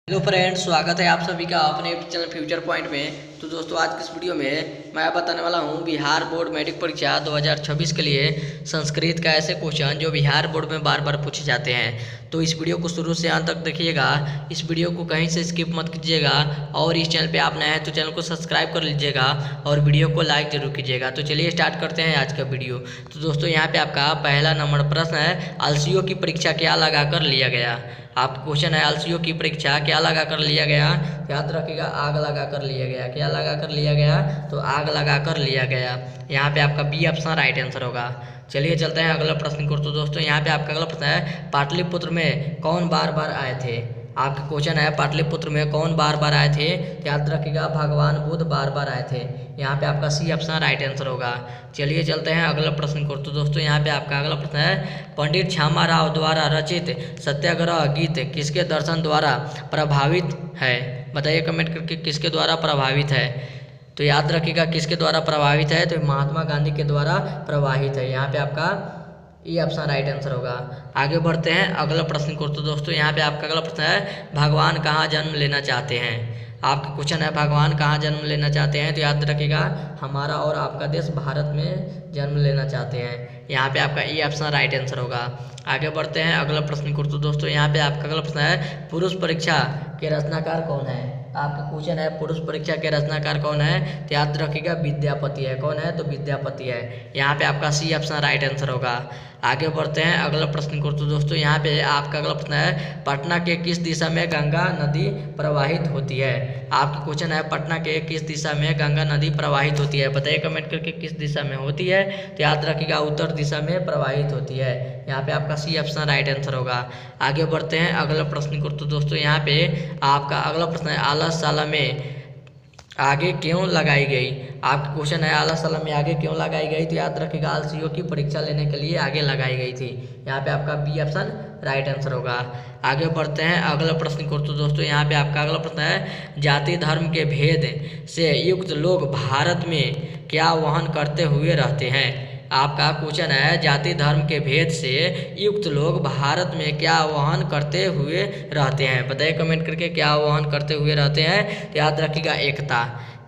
Hello friends, स्वागत है आप सभी का अपने चैनल फ्यूचर पॉइंट में। तो दोस्तों, आज की इस वीडियो में मैं बताने वाला हूं बिहार बोर्ड मैट्रिक परीक्षा 2026 के लिए संस्कृत का ऐसे क्वेश्चन जो बिहार बोर्ड में बार बार पूछे जाते हैं। तो इस वीडियो को शुरू से अंत तक देखिएगा, इस वीडियो को कहीं से स्किप मत कीजिएगा और इस चैनल पर आप नए हैं तो चैनल को सब्सक्राइब कर लीजिएगा और वीडियो को लाइक जरूर कीजिएगा। तो चलिए स्टार्ट करते हैं आज का वीडियो। तो दोस्तों, यहाँ पे आपका पहला नंबर प्रश्न है, एलसीओ की परीक्षा क्या लगाकर लिया गया। आपका क्वेश्चन है, एलसीओ की परीक्षा क्या लगा कर लिया गया। याद रखिएगा, आग लगा कर लिया गया। क्या लगा कर लिया गया? तो आग लगा कर लिया गया। यहाँ पे आपका बी ऑप्शन राइट आंसर होगा। चलिए चलते हैं अगला प्रश्न को। तो दोस्तों, यहाँ पे आपका अगला प्रश्न है, पाटलिपुत्र में कौन बार बार आए थे। आपका क्वेश्चन है, पाटलिपुत्र में कौन बार बार आए थे। याद रखिएगा, भगवान बुद्ध बार बार आए थे। यहाँ पे आपका सी ऑप्शन राइट आंसर होगा। चलिए चलते हैं अगला प्रश्न को। तो दोस्तों, यहाँ पे आपका अगला प्रश्न है, पंडित श्यामा राव द्वारा रचित सत्याग्रह गीत किसके दर्शन द्वारा प्रभावित है। बताइए कमेंट करके, किसके द्वारा प्रभावित है। तो याद रखिएगा, किसके द्वारा प्रभावित है, तो महात्मा गांधी के द्वारा प्रभावित है। यहाँ पे आपका ये ऑप्शन राइट आंसर होगा। आगे बढ़ते हैं अगला प्रश्न को। तो दोस्तों, यहाँ पे आपका अगला प्रश्न है, भगवान कहाँ जन्म लेना चाहते हैं। आपका क्वेश्चन है, भगवान कहाँ जन्म लेना चाहते हैं। तो याद रखिएगा, हमारा और आपका देश भारत में जन्म लेना चाहते हैं। यहाँ पे आपका ये ऑप्शन राइट आंसर होगा। आगे बढ़ते हैं अगला प्रश्न को। तो दोस्तों, यहाँ पे आपका अगला प्रश्न है, पुरुष परीक्षा के रचनाकार कौन है। आपका क्वेश्चन है, पुरुष परीक्षा के रचनाकार कौन है। तो याद रखिएगा, विद्यापति है। कौन है? तो विद्यापति है। यहाँ पे आपका सी ऑप्शन राइट आंसर होगा। आगे बढ़ते हैं अगला प्रश्न को। तो दोस्तों, यहाँ पे आपका अगला प्रश्न है, पटना के किस दिशा में गंगा नदी प्रवाहित होती है। आपका क्वेश्चन है, पटना के किस दिशा में गंगा नदी प्रवाहित होती है। बताइए कमेंट करके, किस दिशा में होती है। तो याद रखिएगा, उत्तर दिशा में प्रवाहित होती है। यहाँ पे आपका सी ऑप्शन राइट आंसर होगा। आगे बढ़ते हैं अगला प्रश्न को। तो दोस्तों, यहाँ पे आपका अगला प्रश्न है, आलसशाला में आगे क्यों लगाई गई। आपका क्वेश्चन है, आलसशाला में आगे क्यों लगाई गई। तो याद रखिएगा, एलसीओ की परीक्षा लेने के लिए आगे लगाई गई थी। यहाँ पे आपका बी ऑप्शन राइट आंसर होगा। आगे बढ़ते हैं अगला प्रश्न को। तो दोस्तों, यहाँ पे आपका अगला प्रश्न है, जाति धर्म के भेद से युक्त लोग भारत में क्या वहन करते हुए रहते हैं। आपका क्वेश्चन है, जाति धर्म के भेद से युक्त लोग भारत में क्या वहन करते हुए रहते हैं। बताइए कमेंट करके, क्या वहन करते हुए रहते हैं। तो याद रखिएगा,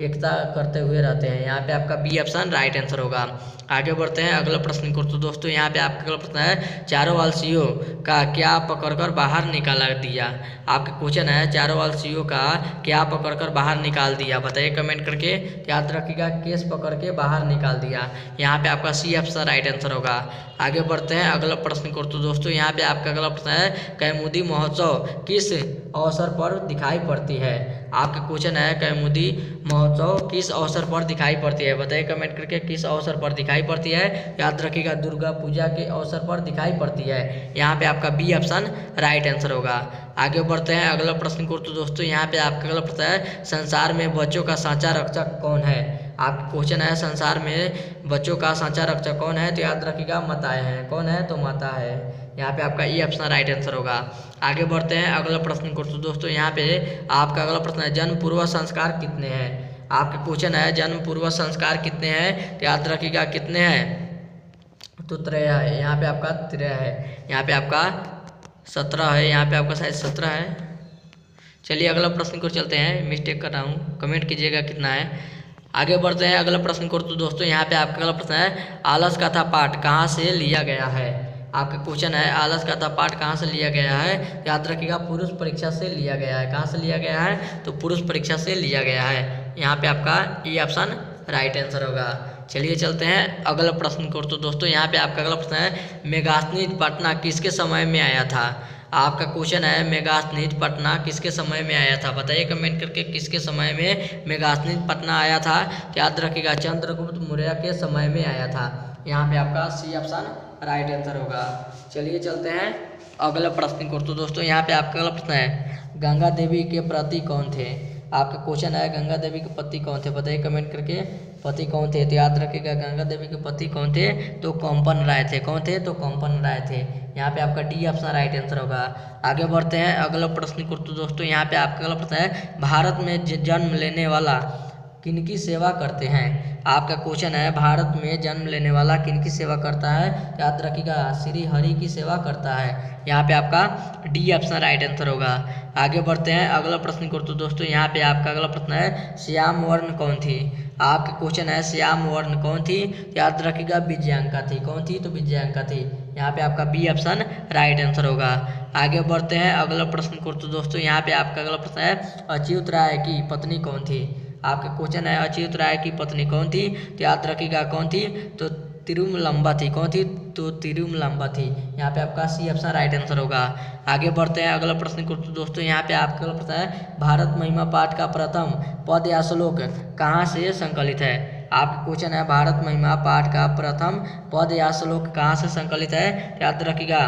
एकता करते हुए रहते हैं। यहाँ पे आपका बी ऑप्शन राइट आंसर होगा। आगे बढ़ते हैं अगला प्रश्न को। तो दोस्तों, यहाँ पे आपका अगला प्रश्न है, चारों एलसीओ का क्या पकड़कर बाहर निकाला दिया। आपका क्वेश्चन है, चारों एलसीओ का क्या पकड़कर बाहर निकाल दिया। बताइए कमेंट करके। याद रखिएगा, केस पकड़ के बाहर निकाल दिया। यहाँ पे आपका सी ऑप्शन राइट आंसर होगा। आगे बढ़ते हैं अगला प्रश्न को। तो दोस्तों, यहाँ पे आपका अगला प्रश्न है, कैमुदी महोत्सव किस अवसर पर दिखाई पड़ती है। आपका क्वेश्चन है, कैमुदी महोत्सव किस अवसर पर दिखाई पड़ती है। बताइए कमेंट करके, किस अवसर पर दिखाई पड़ती है। याद रखिएगा, दुर्गा पूजा के अवसर पर दिखाई पड़ती है। यहाँ पे आपका बी ऑप्शन राइट आंसर होगा। आगे बढ़ते हैं अगला प्रश्न को। तो दोस्तों, यहाँ पे आपका अगला प्रश्न है, संसार में बच्चों का साँचा रक्षक कौन है। आपका क्वेश्चन है, संसार में बच्चों का साँचा रक्षक कौन है। तो याद रखिएगा, माताएं हैं। कौन है? तो माता है। यहाँ पे आपका ये ऑप्शन राइट आंसर होगा। आगे बढ़ते हैं अगला प्रश्न को। तो दोस्तों, यहाँ पे आपका अगला प्रश्न है, जन्म पूर्व संस्कार कितने हैं। आपका क्वेश्चन है, जन्म पूर्व संस्कार कितने हैं। तो याद रखिएगा, कितने हैं। तो 13 है। यहाँ पे आपका 13 है। यहाँ पे आपका 17 है। यहाँ पे आपका शायद 17 है। चलिए अगला प्रश्न को चलते हैं। मिस्टेक कर रहा हूँ, कमेंट कीजिएगा कितना है। आगे बढ़ते हैं अगला प्रश्न को। तो दोस्तों, यहाँ पे आपका अगला प्रश्न है, आलस कथा पाठ कहाँ से लिया गया है। आपका क्वेश्चन है, आलस कथा पाठ कहाँ से लिया गया है। याद रखिएगा, पुरुष परीक्षा से लिया गया है। कहाँ से लिया गया है। तो पुरुष परीक्षा से लिया गया है। यहाँ पे आपका ये ऑप्शन राइट आंसर होगा। चलिए चलते हैं अगला प्रश्न को। तो दोस्तों, यहाँ पे आपका अगला प्रश्न है, मेगास्थनीज पटना किसके समय में आया था। आपका क्वेश्चन है, मेगास्थनीज पटना किसके समय में आया था। बताइए कमेंट करके, किसके समय में मेगास्थनीज पटना आया था। याद रखिएगा, चंद्रगुप्त मौर्य के समय में आया था। यहाँ पे आपका सी ऑप्शन राइट आंसर होगा। चलिए चलते हैं अगला प्रश्न को। तो दोस्तों, यहाँ पे आपका अगला प्रश्न है, गंगा देवी के पति कौन थे। आपका क्वेश्चन है, गंगा देवी के पति कौन थे। बताइए कमेंट करके, पति कौन थे। तो याद रखिएगा, गंगा देवी के पति कौन थे। तो कोम्पन राय थे। कौन थे? तो कोम्पन राय थे। यहाँ पे आपका डी ऑप्शन राइट आंसर होगा। आगे बढ़ते हैं अगला प्रश्न को। तो दोस्तों, यहाँ पे आपका अगला प्रश्न है, भारत में जन्म लेने वाला किनकी सेवा करते हैं। आपका क्वेश्चन है, भारत में जन्म लेने वाला किनकी सेवा करता है? याद रखिएगा, श्री हरि की सेवा करता है। यहाँ पे आपका डी ऑप्शन राइट आंसर होगा। आगे बढ़ते हैं अगला प्रश्न को। तो दोस्तों यहाँ पे आपका अगला प्रश्न है, श्याम वर्ण कौन थी? आपका क्वेश्चन है, श्याम वर्ण कौन थी? याद रखिएगा, विजयांका थी। कौन थी? तो विजयांका थी। यहाँ पे आपका बी ऑप्शन राइट आंसर होगा। आगे बढ़ते हैं अगला प्रश्न को। तो दोस्तों यहाँ पे आपका अगला प्रश्न है, अच्युत राय की पत्नी कौन थी? आपका क्वेश्चन है, अच्युत राय की पत्नी कौन थी? तो याद रखिएगा कौन थी? तो तिरुमलंबा थी। कौन थी? तो तिरुमलंबा थी। यहाँ पे आपका सी ऑप्शन राइट आंसर होगा। आगे बढ़ते हैं अगला प्रश्न को। तो दोस्तों यहाँ पे आपका अगला प्रश्न है, भारत महिमा पाठ का प्रथम पद या श्लोक कहाँ से संकलित है? आपका क्वेश्चन है, भारत महिमा पाठ का प्रथम पद या श्लोक कहाँ से संकलित है? याद रखिएगा,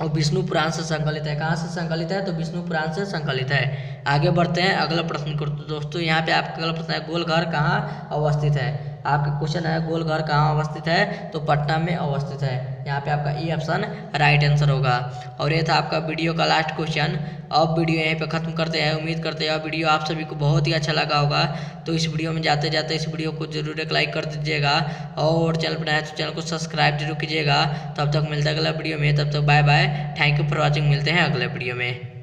और विष्णु पुराण से संकलित है। कहाँ से संकलित है? तो विष्णु पुराण से संकलित है। आगे बढ़ते हैं अगला प्रश्न को। तो दोस्तों यहाँ पे आपका अगला प्रश्न है, गोलघर कहाँ अवस्थित है? आपका क्वेश्चन है, गोलघर कहाँ अवस्थित है? तो पटना में अवस्थित है। यहाँ पे आपका ई ऑप्शन राइट आंसर होगा। और ये था आपका वीडियो का लास्ट क्वेश्चन। अब वीडियो यहीं पे खत्म करते हैं। उम्मीद करते हैं वीडियो आप सभी को बहुत ही अच्छा लगा होगा। तो इस वीडियो में जाते जाते इस वीडियो को जरूर एक लाइक कर दीजिएगा, और चैनल पर नया है तो चैनल को सब्सक्राइब जरूर कीजिएगा। तब तक मिलता है अगला वीडियो में, तब तक bye bye, thank you for watching. मिलते हैं अगले वीडियो में।